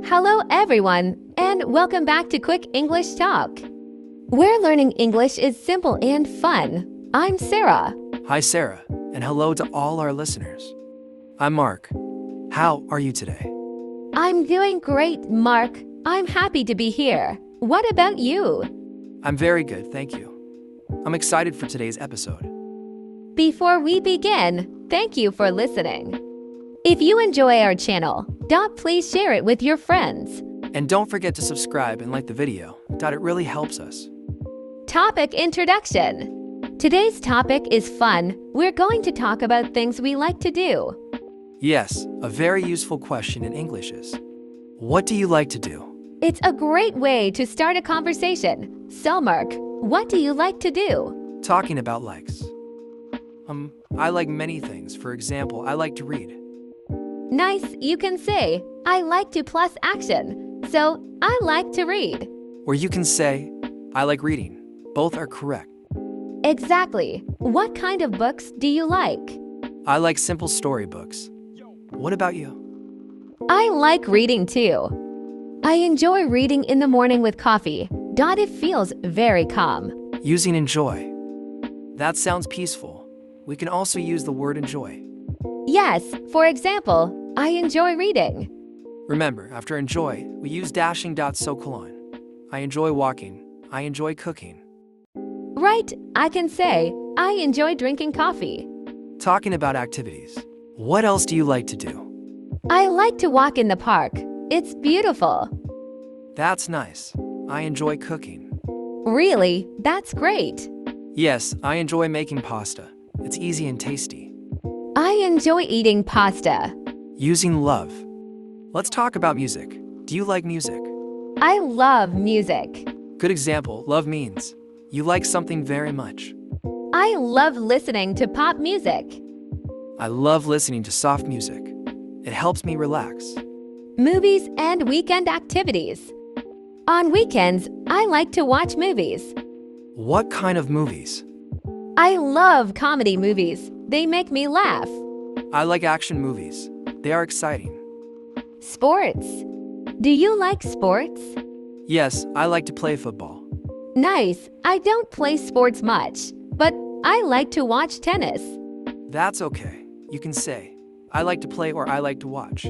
Hello everyone, and welcome back to Quick English Talk, where learning English is simple and fun. I'm Sarah. Hi, Sarah, and hello to all our listeners. I'm Mark. How are you today? I'm doing great, Mark. I'm happy to be here. What about you? I'm very good, thank you. I'm excited for today's episode. Before we begin, thank you for listening. If you enjoy our channel, please share it with your friends. And don't forget to subscribe and like the video. It really helps us. Topic introduction. Today's topic is fun. We're going to talk about things we like to do. Yes, a very useful question in English is, what do you like to do? It's a great way to start a conversation. So, Mark, what do you like to do? Talking about likes. I like many things. For example, I like to read. Nice, you can say, I like to plus action. So, I like to read. Or you can say, I like reading. Both are correct. Exactly. What kind of books do you like? I like simple storybooks. What about you? I like reading too. I enjoy reading in the morning with coffee. It feels very calm. Using enjoy. That sounds peaceful. We can also use the word enjoy. Yes, for example, I enjoy reading. Remember, after enjoy, we use dashing so colon. I enjoy walking. I enjoy cooking. Right, I can say, I enjoy drinking coffee. Talking about activities. What else do you like to do? I like to walk in the park. It's beautiful. That's nice. I enjoy cooking. Really? That's great. Yes, I enjoy making pasta. It's easy and tasty. I enjoy eating pasta. Using love. Let's talk about music. Do you like music? I love music. Good example, love means you like something very much. I love listening to pop music. I love listening to soft music. It helps me relax. Movies and weekend activities. On weekends, I like to watch movies. What kind of movies? I love comedy movies. They make me laugh. I like action movies. They are exciting. Sports. Do you like sports? Yes, I like to play football. Nice. I don't play sports much, but I like to watch tennis. That's okay. You can say, I like to play or I like to watch.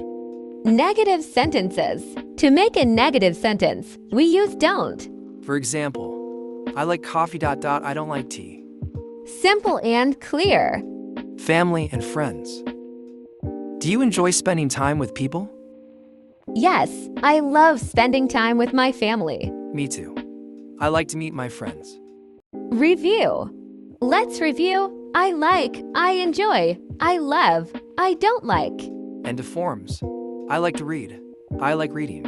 Negative sentences. To make a negative sentence, we use don't. For example, I like coffee. I don't like tea. Simple and clear. Family and friends. Do you enjoy spending time with people? Yes, I love spending time with my family. Me too. I like to meet my friends. Review. Let's review. I like, I enjoy, I love, I don't like. And to forms. I like to read. I like reading.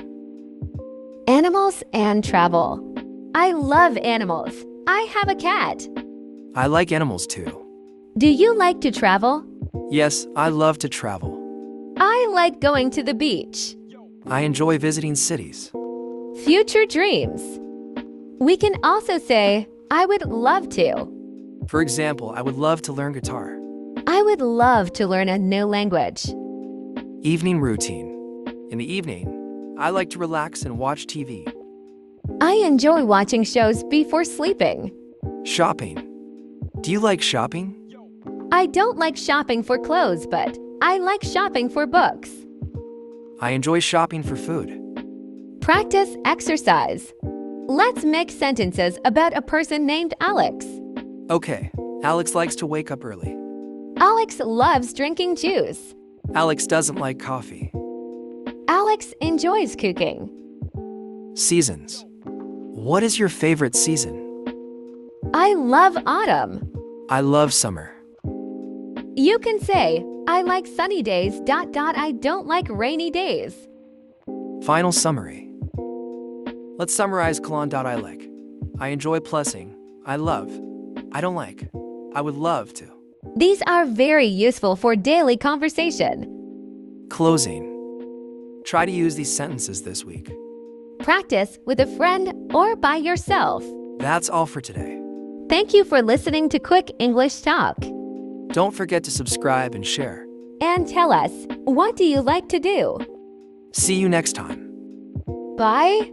Animals and travel. I love animals. I have a cat. I like animals too. Do you like to travel? Yes, I love to travel. I like going to the beach. I enjoy visiting cities. Future dreams. We can also say, I would love to. For example, I would love to learn guitar. I would love to learn a new language. Evening routine. In the evening, I like to relax and watch TV. I enjoy watching shows before sleeping. Shopping. Do you like shopping? I don't like shopping for clothes, but I like shopping for books. I enjoy shopping for food. Practice exercise. Let's make sentences about a person named Alex. Okay, Alex likes to wake up early. Alex loves drinking juice. Alex doesn't like coffee. Alex enjoys cooking. Seasons. What is your favorite season? I love autumn. I love summer. You can say, I like sunny days. I don't like rainy days. Final summary. Let's summarize I like. I enjoy plussing. I love. I don't like. I would love to. These are very useful for daily conversation. Closing. Try to use these sentences this week. Practice with a friend or by yourself. That's all for today. Thank you for listening to Quick English Talk. Don't forget to subscribe and share. And tell us, what do you like to do? See you next time. Bye.